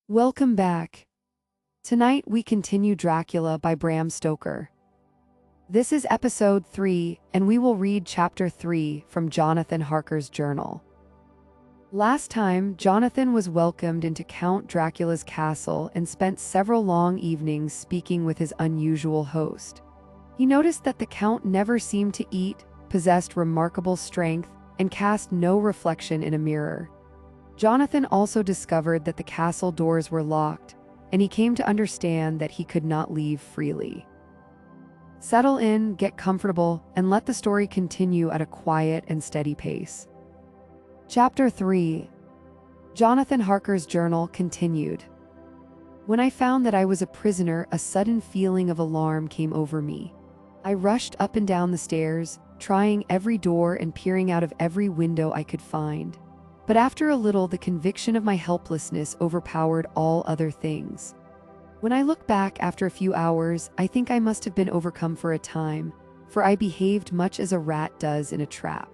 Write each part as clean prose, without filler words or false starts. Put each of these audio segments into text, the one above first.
Welcome back. Tonight we continue Dracula by Bram Stoker. This is episode 3, and we will read chapter 3 from Jonathan Harker's journal. Last time, Jonathan was welcomed into Count Dracula's castle and spent several long evenings speaking with his unusual host. He noticed that the Count never seemed to eat, possessed remarkable strength, and cast no reflection in a mirror. Jonathan also discovered that the castle doors were locked, and he came to understand that he could not leave freely. Settle in, get comfortable, and let the story continue at a quiet and steady pace. Chapter 3. Jonathan Harker's journal continued. When I found that I was a prisoner, a sudden feeling of alarm came over me. I rushed up and down the stairs, trying every door and peering out of every window I could find. But after a little, the conviction of my helplessness overpowered all other things. When I look back after a few hours, I think I must have been overcome for a time, for I behaved much as a rat does in a trap.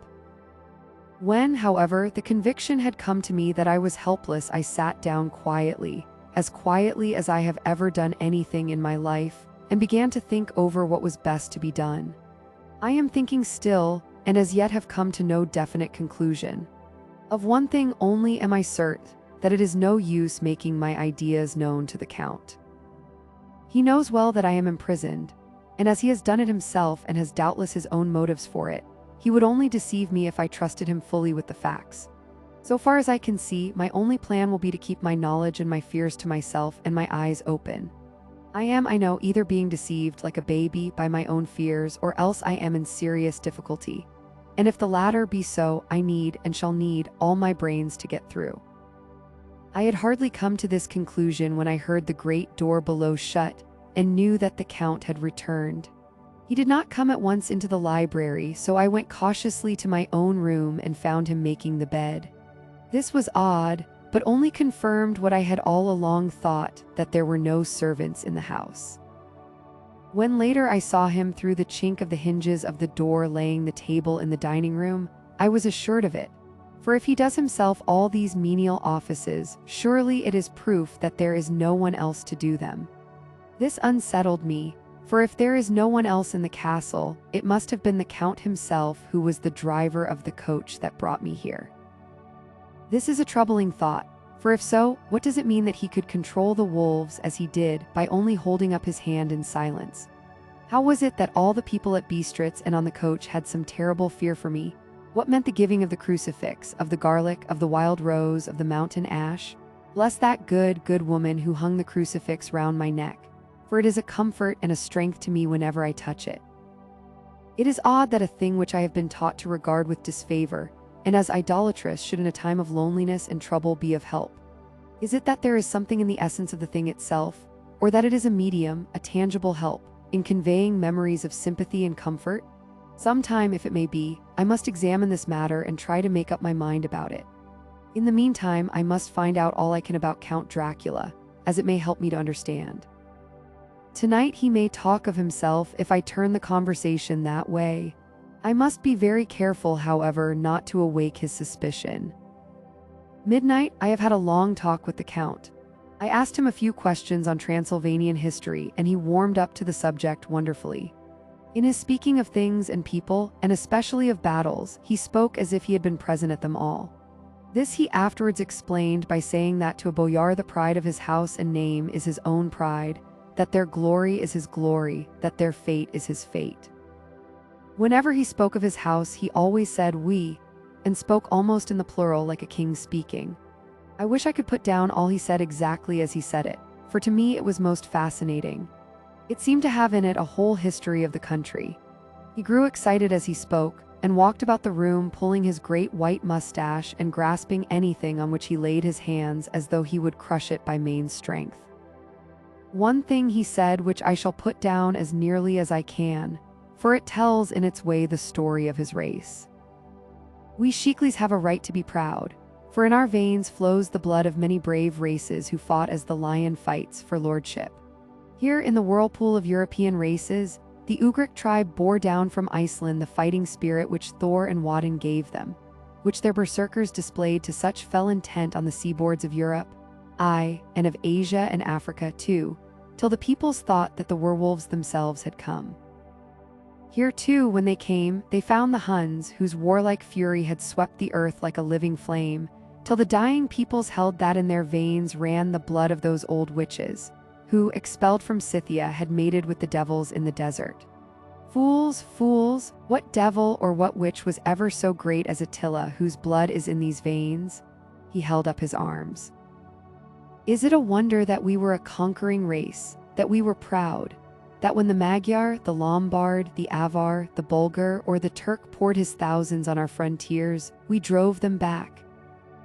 When, however, the conviction had come to me that I was helpless, I sat down quietly as I have ever done anything in my life, and began to think over what was best to be done. I am thinking still, and as yet have come to no definite conclusion. Of one thing only am I certain, that it is no use making my ideas known to the Count. He knows well that I am imprisoned, and as he has done it himself and has doubtless his own motives for it, he would only deceive me if I trusted him fully with the facts. So far as I can see, my only plan will be to keep my knowledge and my fears to myself and my eyes open. I am, I know, either being deceived like a baby by my own fears, or else I am in serious difficulty. And if the latter be so, I need and shall need all my brains to get through. I had hardly come to this conclusion when I heard the great door below shut and knew that the Count had returned. He did not come at once into the library, so I went cautiously to my own room and found him making the bed. This was odd, but only confirmed what I had all along thought, that there were no servants in the house. When later I saw him through the chink of the hinges of the door laying the table in the dining room, I was assured of it. For if he does himself all these menial offices, surely it is proof that there is no one else to do them. This unsettled me, for if there is no one else in the castle, it must have been the Count himself who was the driver of the coach that brought me here. This is a troubling thought, for if so, what does it mean that he could control the wolves as he did by only holding up his hand in silence? How was it that all the people at Bistritz and on the coach had some terrible fear for me? What meant the giving of the crucifix, of the garlic, of the wild rose, of the mountain ash? Bless that good woman who hung the crucifix round my neck, for it is a comfort and a strength to me whenever I touch it. It is odd that a thing which I have been taught to regard with disfavor, and as idolatrous, should in a time of loneliness and trouble be of help. Is it that there is something in the essence of the thing itself, or that it is a medium, a tangible help, in conveying memories of sympathy and comfort? Sometime, if it may be, I must examine this matter and try to make up my mind about it. In the meantime, I must find out all I can about Count Dracula, as it may help me to understand. Tonight he may talk of himself if I turn the conversation that way. I must be very careful, however, not to awake his suspicion. Midnight, I have had a long talk with the Count. I asked him a few questions on Transylvanian history, and he warmed up to the subject wonderfully. In his speaking of things and people, and especially of battles, he spoke as if he had been present at them all. This he afterwards explained by saying that to a boyar the pride of his house and name is his own pride, that their glory is his glory, that their fate is his fate. Whenever he spoke of his house, he always said we, and spoke almost in the plural like a king speaking. I wish I could put down all he said exactly as he said it, for to me it was most fascinating. It seemed to have in it a whole history of the country. He grew excited as he spoke, and walked about the room pulling his great white mustache and grasping anything on which he laid his hands as though he would crush it by main strength. One thing he said which I shall put down as nearly as I can, for it tells in its way the story of his race. We Shiklis have a right to be proud, for in our veins flows the blood of many brave races who fought as the lion fights for lordship. Here in the whirlpool of European races, the Ugric tribe bore down from Iceland the fighting spirit which Thor and Woden gave them, which their berserkers displayed to such fell intent on the seaboards of Europe. aye, and of Asia and Africa too, till the peoples thought that the werewolves themselves had come. Here too, when they came, they found the Huns, whose warlike fury had swept the earth like a living flame, till the dying peoples held that in their veins ran the blood of those old witches, who, expelled from Scythia, had mated with the devils in the desert. Fools, fools, what devil or what witch was ever so great as Attila, whose blood is in these veins? He held up his arms. Is it a wonder that we were a conquering race, that we were proud, that when the Magyar, the Lombard, the Avar, the Bulgar, or the Turk poured his thousands on our frontiers, we drove them back?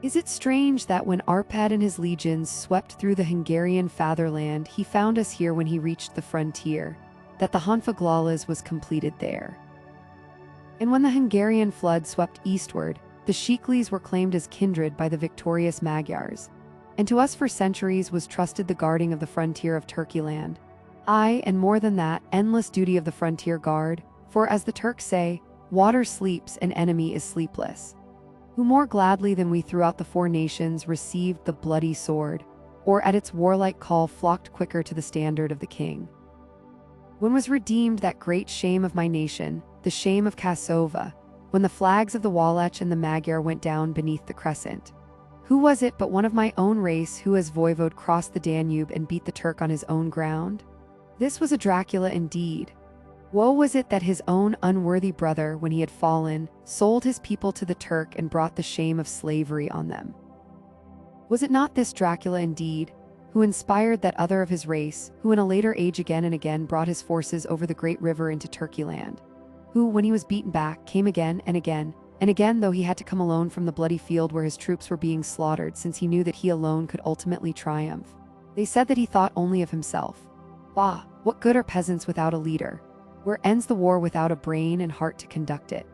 Is it strange that when Arpad and his legions swept through the Hungarian fatherland, he found us here when he reached the frontier, that the Honfoglalas was completed there? And when the Hungarian flood swept eastward, the Shiklis were claimed as kindred by the victorious Magyars, and to us for centuries was trusted the guarding of the frontier of Turkeyland. Aye, and more than that, endless duty of the frontier guard, for as the Turks say, water sleeps and enemy is sleepless. Who more gladly than we throughout the four nations received the bloody sword, or at its warlike call flocked quicker to the standard of the king? When was redeemed that great shame of my nation, the shame of Kasova, when the flags of the Wallach and the Magyar went down beneath the crescent? Who was it but one of my own race who as voivode crossed the Danube and beat the Turk on his own ground? This was a Dracula indeed. Woe was it that his own unworthy brother, when he had fallen, sold his people to the Turk and brought the shame of slavery on them. Was it not this Dracula indeed, who inspired that other of his race, who in a later age again and again brought his forces over the great river into Turkeyland, who, when he was beaten back, came again and again, and again, though he had to come alone from the bloody field where his troops were being slaughtered, since he knew that he alone could ultimately triumph? They said that he thought only of himself. Bah, what good are peasants without a leader? Where ends the war without a brain and heart to conduct it?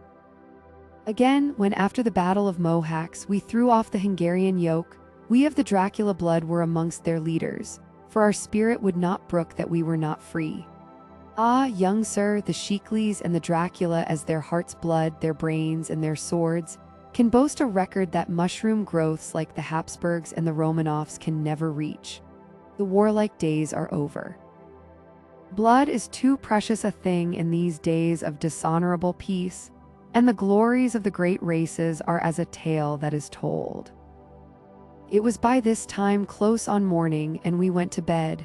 Again, when after the Battle of Mohacs we threw off the Hungarian yoke, we of the Dracula blood were amongst their leaders, for our spirit would not brook that we were not free. Ah, young sir, the Shiklis and the Dracula, as their heart's blood, their brains, and their swords, can boast a record that mushroom growths like the Habsburgs and the Romanovs can never reach. The warlike days are over. Blood is too precious a thing in these days of dishonorable peace, and the glories of the great races are as a tale that is told. It was by this time close on morning, and we went to bed.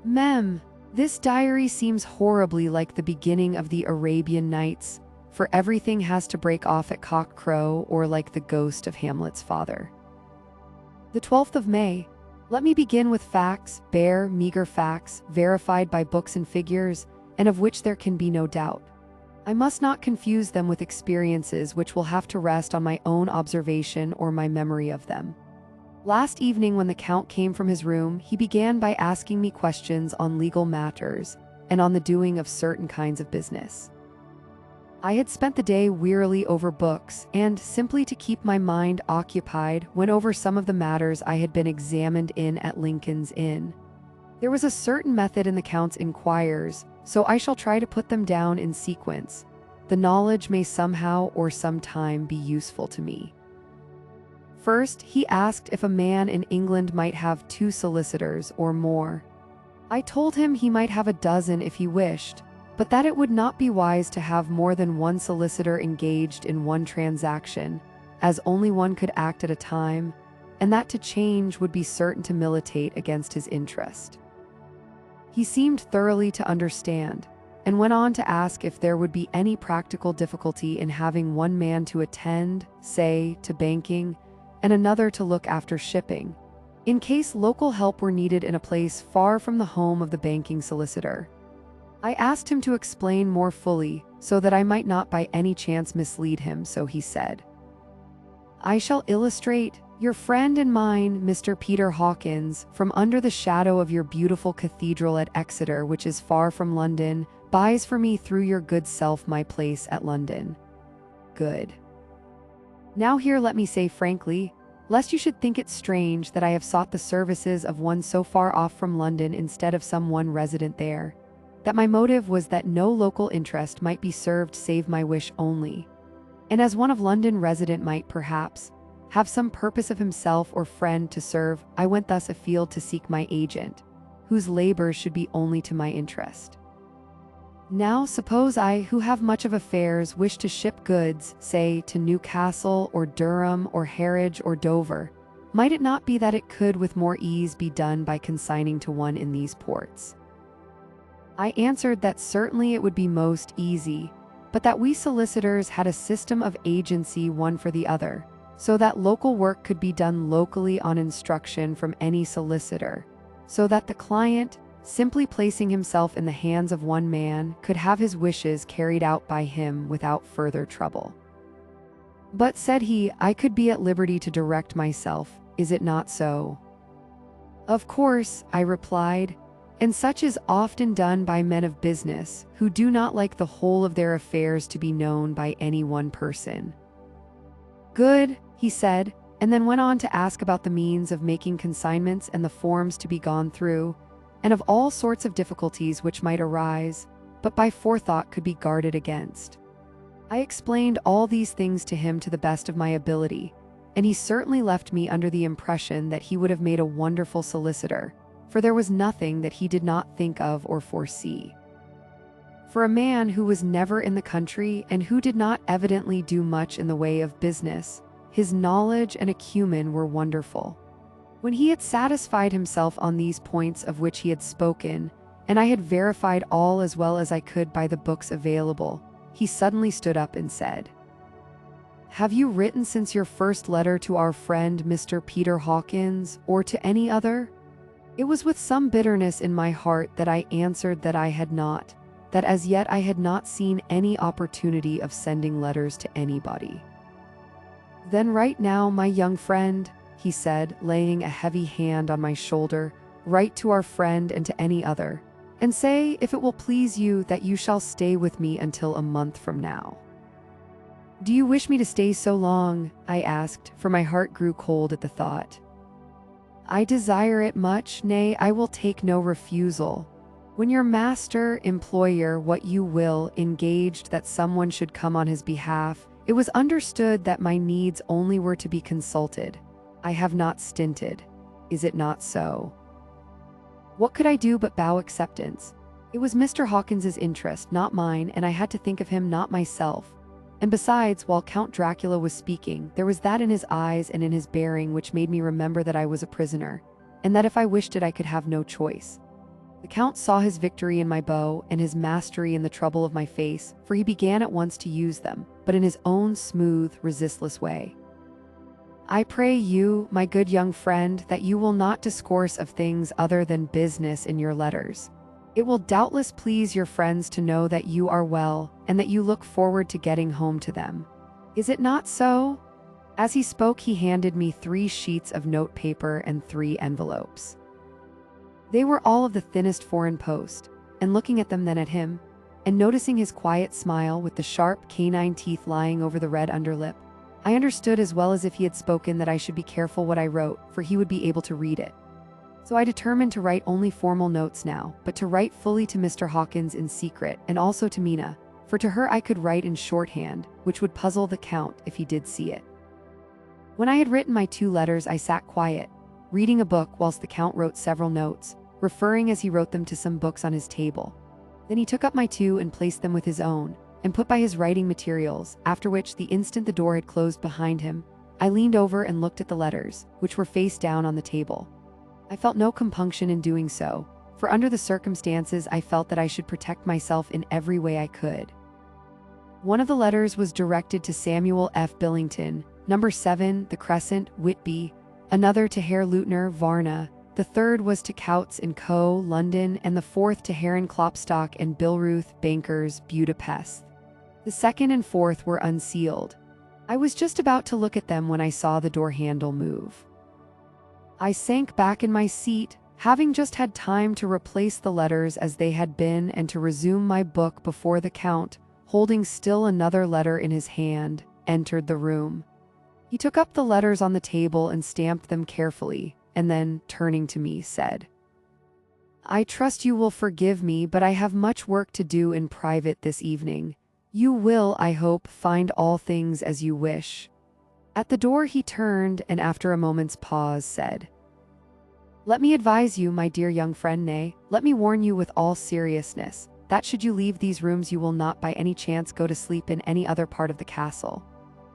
Mem, this diary seems horribly like the beginning of the Arabian Nights, for everything has to break off at cock-crow, or like the ghost of Hamlet's father. The 12th of May. Let me begin with facts, bare, meager facts, verified by books and figures, and of which there can be no doubt. I must not confuse them with experiences which will have to rest on my own observation or my memory of them. Last evening, when the Count came from his room, he began by asking me questions on legal matters and on the doing of certain kinds of business. I had spent the day wearily over books, and, simply to keep my mind occupied, went over some of the matters I had been examined in at Lincoln's Inn. There was a certain method in the Count's inquiries, so I shall try to put them down in sequence. The knowledge may somehow or sometime be useful to me. First, he asked if a man in England might have 2 solicitors or more. I told him he might have a dozen if he wished, but that it would not be wise to have more than 1 solicitor engaged in one transaction, as only one could act at a time, and that to change would be certain to militate against his interest. He seemed thoroughly to understand, and went on to ask if there would be any practical difficulty in having one man to attend, say, to banking, and another to look after shipping, in case local help were needed in a place far from the home of the banking solicitor. I asked him to explain more fully, so that I might not by any chance mislead him, so he said, "I shall illustrate. Your friend and mine, Mr. Peter Hawkins, from under the shadow of your beautiful cathedral at Exeter, which is far from London, buys for me through your good self my place at London." Good. Now here let me say frankly, lest you should think it strange that I have sought the services of one so far off from London instead of some one resident there, that my motive was that no local interest might be served save my wish only, and as one of London resident might perhaps, have some purpose of himself or friend to serve, I went thus afield to seek my agent, whose labors should be only to my interest. Now suppose I, who have much of affairs, wish to ship goods, say, to Newcastle or Durham or Harwich or Dover, might it not be that it could with more ease be done by consigning to one in these ports? I answered that certainly it would be most easy, but that we solicitors had a system of agency one for the other, so that local work could be done locally on instruction from any solicitor, so that the client, simply placing himself in the hands of one man, could have his wishes carried out by him without further trouble. But, said he, I could be at liberty to direct myself, is it not so? Of course, I replied, and such is often done by men of business, who do not like the whole of their affairs to be known by any one person. Good, he said, and then went on to ask about the means of making consignments and the forms to be gone through, and of all sorts of difficulties which might arise, but by forethought could be guarded against. I explained all these things to him to the best of my ability, and he certainly left me under the impression that he would have made a wonderful solicitor, for there was nothing that he did not think of or foresee. For a man who was never in the country and who did not evidently do much in the way of business, his knowledge and acumen were wonderful. When he had satisfied himself on these points of which he had spoken, and I had verified all as well as I could by the books available, he suddenly stood up and said, Have you written since your first letter to our friend Mr. Peter Hawkins, or to any other? It was with some bitterness in my heart that I answered that I had not, that as yet I had not seen any opportunity of sending letters to anybody. Then write now, my young friend, he said, laying a heavy hand on my shoulder, write to our friend and to any other, and say, if it will please you, that you shall stay with me until a month from now. Do you wish me to stay so long? I asked, for my heart grew cold at the thought. I desire it much, nay, I will take no refusal. When your master, employer, what you will, engaged that someone should come on his behalf, it was understood that my needs only were to be consulted. I have not stinted. Is it not so? What could I do but bow acceptance? It was Mr. Hawkins's interest, not mine, and I had to think of him, not myself. And besides, while Count Dracula was speaking, there was that in his eyes and in his bearing which made me remember that I was a prisoner, and that if I wished it I could have no choice. The Count saw his victory in my bow and his mastery in the trouble of my face, for he began at once to use them, but in his own smooth, resistless way. I pray you, my good young friend, that you will not discourse of things other than business in your letters. It will doubtless please your friends to know that you are well, and that you look forward to getting home to them. Is it not so? As he spoke, he handed me 3 sheets of note paper and 3 envelopes. They were all of the thinnest foreign post, and looking at them then at him, and noticing his quiet smile with the sharp canine teeth lying over the red underlip, I understood as well as if he had spoken that I should be careful what I wrote, for he would be able to read it. So I determined to write only formal notes now, but to write fully to Mr. Hawkins in secret, and also to Mina, for to her I could write in shorthand, which would puzzle the Count if he did see it. When I had written my 2 letters, I sat quiet, reading a book whilst the Count wrote several notes, referring as he wrote them to some books on his table. Then he took up my 2 and placed them with his own, and put by his writing materials, after which, the instant the door had closed behind him, I leaned over and looked at the letters, which were face down on the table. I felt no compunction in doing so, for under the circumstances I felt that I should protect myself in every way I could. One of the letters was directed to Samuel F. Billington, number 7, The Crescent, Whitby, another to Herr Leutner, Varna, the third was to Coutts & Co., London, and the fourth to Herren Klopstock and Billruth, bankers, Budapest. The second and fourth were unsealed. I was just about to look at them when I saw the door handle move. I sank back in my seat, having just had time to replace the letters as they had been and to resume my book before the Count, holding still another letter in his hand, entered the room. He took up the letters on the table and stamped them carefully, and then, turning to me, said, I trust you will forgive me, but I have much work to do in private this evening. You will, I hope, find all things as you wish. At the door he turned and after a moment's pause said, "Let me advise you, my dear young friend, nay, let me warn you with all seriousness, that should you leave these rooms you will not by any chance go to sleep in any other part of the castle.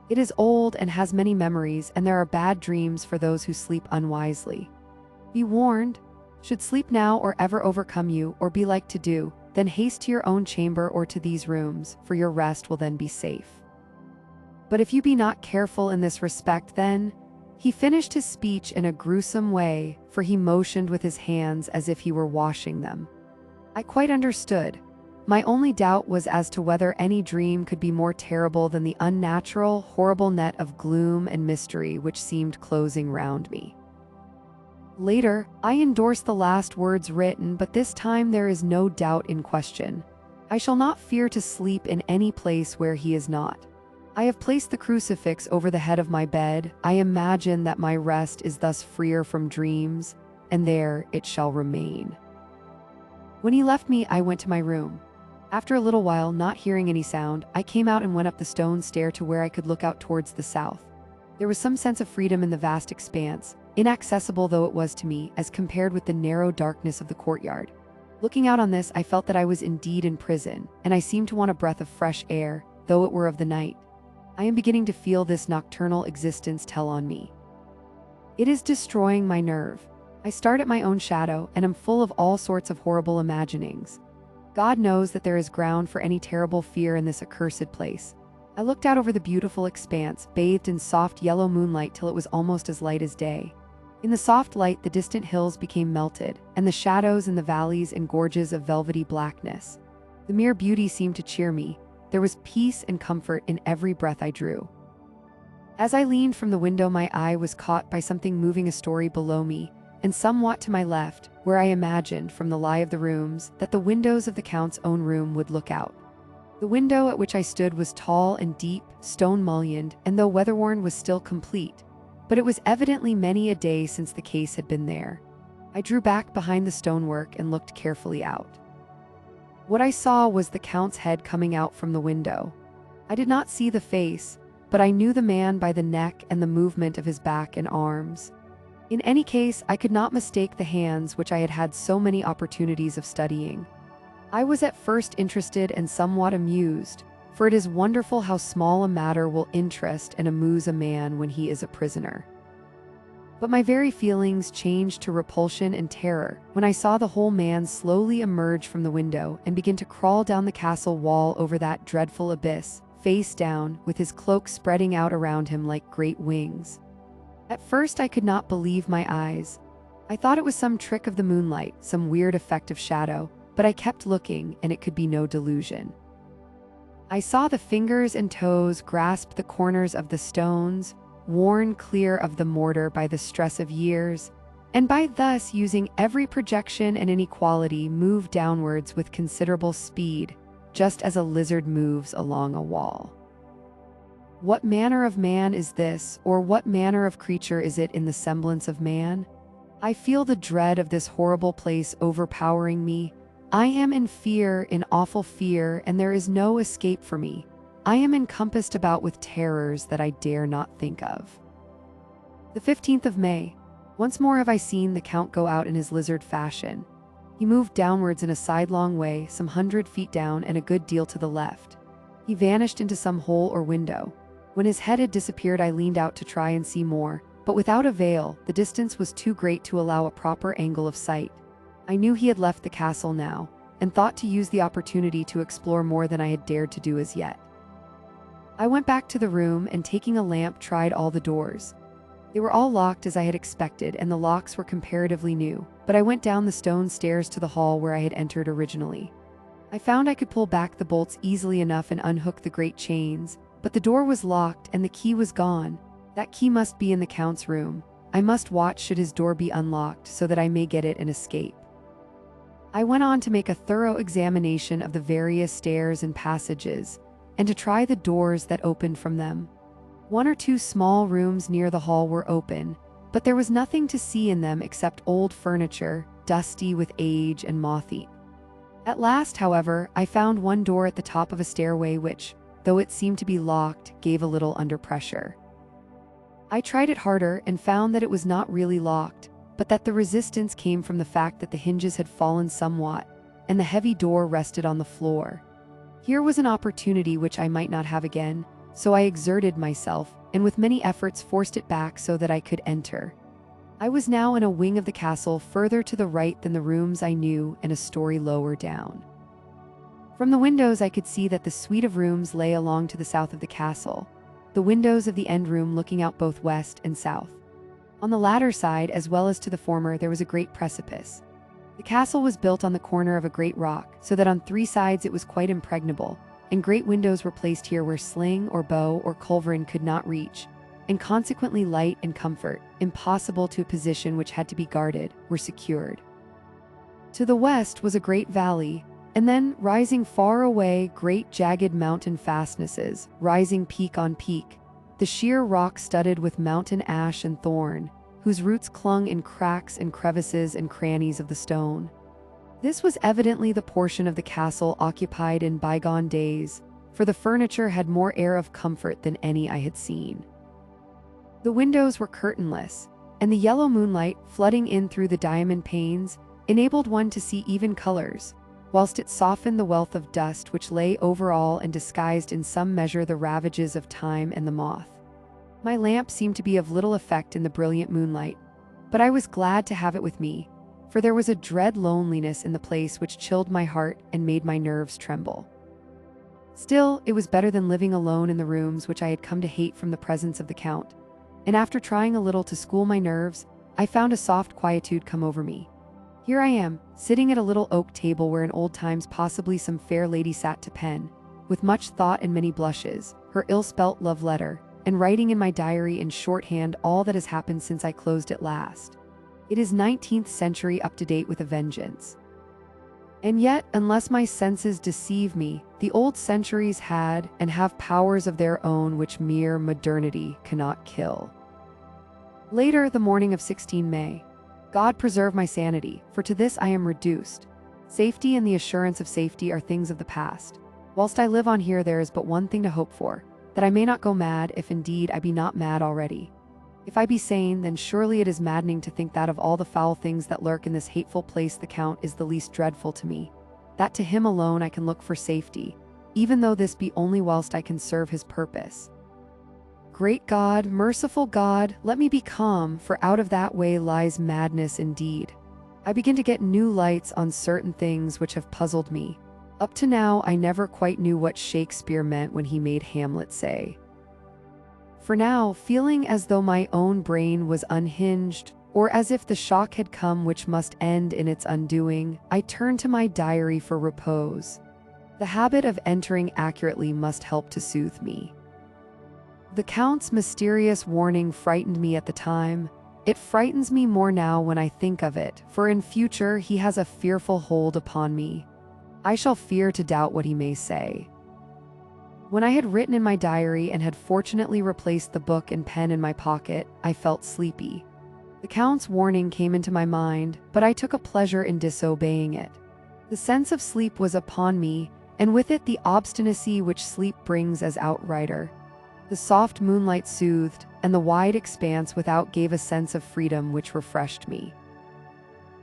It is old and has many memories, and there are bad dreams for those who sleep unwisely. Be warned, should sleep now or ever overcome you, or be like to do, then haste to your own chamber or to these rooms, for your rest will then be safe. But if you be not careful in this respect, then—" He finished his speech in a gruesome way, for he motioned with his hands as if he were washing them. I quite understood. My only doubt was as to whether any dream could be more terrible than the unnatural, horrible net of gloom and mystery which seemed closing round me. Later, I endorsed the last words written, but this time there is no doubt in question. I shall not fear to sleep in any place where he is not. I have placed the crucifix over the head of my bed. I imagine that my rest is thus freer from dreams, and there it shall remain. When he left me, I went to my room. After a little while, not hearing any sound, I came out and went up the stone stair to where I could look out towards the south. There was some sense of freedom in the vast expanse, inaccessible though it was to me, as compared with the narrow darkness of the courtyard. Looking out on this, I felt that I was indeed in prison, and I seemed to want a breath of fresh air, though it were of the night. I am beginning to feel this nocturnal existence tell on me. It is destroying my nerve. I start at my own shadow and am full of all sorts of horrible imaginings. God knows that there is ground for any terrible fear in this accursed place. I looked out over the beautiful expanse, bathed in soft yellow moonlight till it was almost as light as day. In the soft light, the distant hills became melted, and the shadows in the valleys and gorges of velvety blackness. The mere beauty seemed to cheer me. There was peace and comfort in every breath I drew. As I leaned from the window, my eye was caught by something moving a story below me, and somewhat to my left, where I imagined, from the lie of the rooms, that the windows of the Count's own room would look out. The window at which I stood was tall and deep, stone-mullioned, and though weather-worn was still complete, but it was evidently many a day since the case had been there. I drew back behind the stonework and looked carefully out. What I saw was the Count's head coming out from the window. I did not see the face, but I knew the man by the neck and the movement of his back and arms. In any case, I could not mistake the hands which I had had so many opportunities of studying. I was at first interested and somewhat amused, for it is wonderful how small a matter will interest and amuse a man when he is a prisoner. But my very feelings changed to repulsion and terror when I saw the whole man slowly emerge from the window and begin to crawl down the castle wall over that dreadful abyss, face down, with his cloak spreading out around him like great wings. At first I could not believe my eyes. I thought it was some trick of the moonlight, some weird effect of shadow, but I kept looking, and it could be no delusion. I saw the fingers and toes grasp the corners of the stones, worn clear of the mortar by the stress of years, and by thus using every projection and inequality move downwards with considerable speed, just as a lizard moves along a wall. What manner of man is this, or what manner of creature is it in the semblance of man? I feel the dread of this horrible place overpowering me. I am in fear, in awful fear, and there is no escape for me. I am encompassed about with terrors that I dare not think of. The 15th of May. Once more have I seen the Count go out in his lizard fashion. He moved downwards in a sidelong way, some 100 feet down and a good deal to the left. He vanished into some hole or window. When his head had disappeared, I leaned out to try and see more, but without avail. The distance was too great to allow a proper angle of sight. I knew he had left the castle now, and thought to use the opportunity to explore more than I had dared to do as yet. I went back to the room and, taking a lamp, tried all the doors. They were all locked as I had expected, and the locks were comparatively new, but I went down the stone stairs to the hall where I had entered originally. I found I could pull back the bolts easily enough and unhook the great chains, but the door was locked and the key was gone. That key must be in the Count's room. I must watch should his door be unlocked so that I may get it and escape. I went on to make a thorough examination of the various stairs and passages, and to try the doors that opened from them. One or two small rooms near the hall were open, but there was nothing to see in them except old furniture, dusty with age and moth-eaten. At last, however, I found one door at the top of a stairway which, though it seemed to be locked, gave a little under pressure. I tried it harder and found that it was not really locked, but that the resistance came from the fact that the hinges had fallen somewhat, and the heavy door rested on the floor. Here was an opportunity which I might not have again, so I exerted myself, and with many efforts forced it back so that I could enter. I was now in a wing of the castle further to the right than the rooms I knew and a story lower down. From the windows I could see that the suite of rooms lay along to the south of the castle, the windows of the end room looking out both west and south. On the latter side, as well as to the former, there was a great precipice. The castle was built on the corner of a great rock, so that on 3 sides it was quite impregnable, and great windows were placed here where sling or bow or culverin could not reach, and consequently light and comfort, impossible to a position which had to be guarded, were secured. To the west was a great valley, and then, rising far away, great jagged mountain fastnesses, rising peak on peak, the sheer rock studded with mountain ash and thorn, whose roots clung in cracks and crevices and crannies of the stone. This was evidently the portion of the castle occupied in bygone days, for the furniture had more air of comfort than any I had seen. The windows were curtainless, and the yellow moonlight, flooding in through the diamond panes, enabled one to see even colors, whilst it softened the wealth of dust which lay over all and disguised in some measure the ravages of time and the moth. My lamp seemed to be of little effect in the brilliant moonlight, but I was glad to have it with me, for there was a dread loneliness in the place which chilled my heart and made my nerves tremble. Still, it was better than living alone in the rooms which I had come to hate from the presence of the Count, and after trying a little to school my nerves, I found a soft quietude come over me. Here I am, sitting at a little oak table where in old times possibly some fair lady sat to pen, with much thought and many blushes, her ill-spelt love letter, and writing in my diary in shorthand all that has happened since I closed it last. It is 19th century up to date with a vengeance. And yet, unless my senses deceive me, the old centuries had and have powers of their own which mere modernity cannot kill. Later, the morning of 16 May. God preserve my sanity, for to this I am reduced. Safety and the assurance of safety are things of the past. Whilst I live on here, there is but one thing to hope for, that I may not go mad, if indeed I be not mad already. If I be sane, then surely it is maddening to think that of all the foul things that lurk in this hateful place the Count is the least dreadful to me, that to him alone I can look for safety, even though this be only whilst I can serve his purpose. Great God, merciful God, let me be calm, for out of that way lies madness indeed. I begin to get new lights on certain things which have puzzled me. Up to now, I never quite knew what Shakespeare meant when he made Hamlet say. For now, feeling as though my own brain was unhinged, or as if the shock had come which must end in its undoing, I turn to my diary for repose. The habit of entering accurately must help to soothe me. The Count's mysterious warning frightened me at the time. It frightens me more now when I think of it, for in future he has a fearful hold upon me. I shall fear to doubt what he may say. When I had written in my diary and had fortunately replaced the book and pen in my pocket, I felt sleepy. The Count's warning came into my mind, but I took a pleasure in disobeying it. The sense of sleep was upon me, and with it the obstinacy which sleep brings as outrider. The soft moonlight soothed, and the wide expanse without gave a sense of freedom which refreshed me.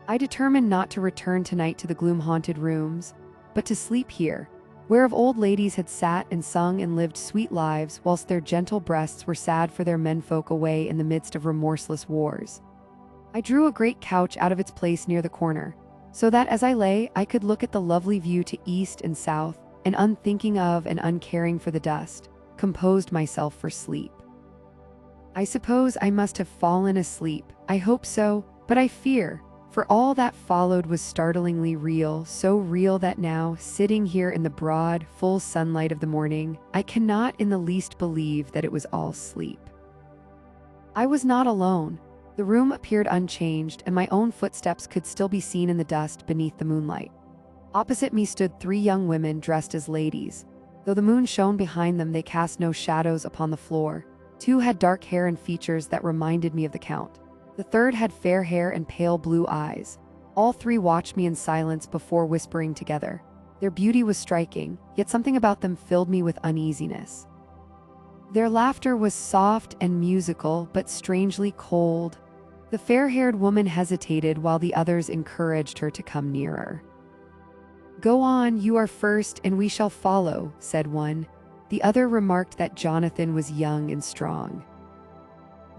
I determined not to return tonight to the gloom-haunted rooms, but to sleep here, whereof old ladies had sat and sung and lived sweet lives, whilst their gentle breasts were sad for their menfolk away in the midst of remorseless wars. I drew a great couch out of its place near the corner, so that as I lay, I could look at the lovely view to east and south, and unthinking of and uncaring for the dust, composed myself for sleep. I suppose I must have fallen asleep. I hope so, but I fear, for all that followed was startlingly real, so real that now, sitting here in the broad, full sunlight of the morning, I cannot in the least believe that it was all sleep. I was not alone. The room appeared unchanged, and my own footsteps could still be seen in the dust beneath the moonlight. Opposite me stood 3 young women dressed as ladies. Though the moon shone behind them, they cast no shadows upon the floor. 2 had dark hair and features that reminded me of the Count. The third had fair hair and pale blue eyes. All 3 watched me in silence before whispering together. Their beauty was striking, yet something about them filled me with uneasiness. Their laughter was soft and musical, but strangely cold. The fair-haired woman hesitated while the others encouraged her to come nearer. "Go on, you are first, and we shall follow," said one. The other remarked that Jonathan was young and strong.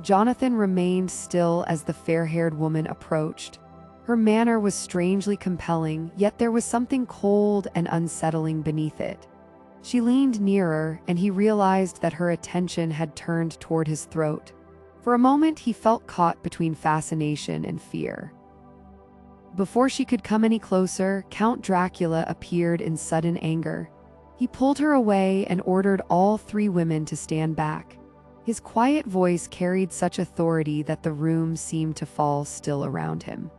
Jonathan remained still as the fair-haired woman approached. Her manner was strangely compelling, yet there was something cold and unsettling beneath it. She leaned nearer, and he realized that her attention had turned toward his throat. For a moment, he felt caught between fascination and fear. Before she could come any closer, Count Dracula appeared in sudden anger. He pulled her away and ordered all three women to stand back. His quiet voice carried such authority that the room seemed to fall still around him.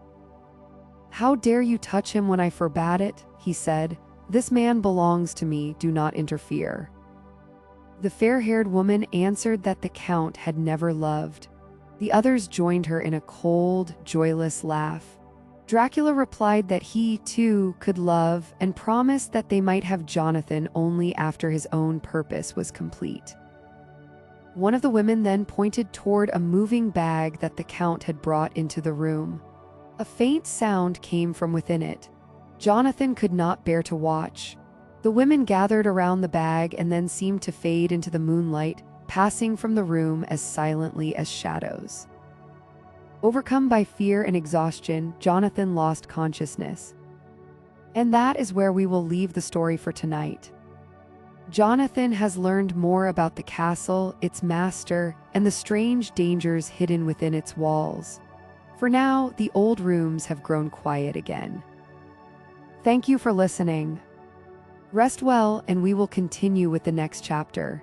"How dare you touch him when I forbade it?" he said. "This man belongs to me, do not interfere." The fair-haired woman answered that the Count had never loved. The others joined her in a cold, joyless laugh. Dracula replied that he, too, could love and promised that they might have Jonathan only after his own purpose was complete. One of the women then pointed toward a moving bag that the Count had brought into the room. A faint sound came from within it. Jonathan could not bear to watch. The women gathered around the bag and then seemed to fade into the moonlight, passing from the room as silently as shadows. Overcome by fear and exhaustion, Jonathan lost consciousness. And that is where we will leave the story for tonight. Jonathan has learned more about the castle, its master, and the strange dangers hidden within its walls. For now, the old rooms have grown quiet again. Thank you for listening. Rest well, and we will continue with the next chapter.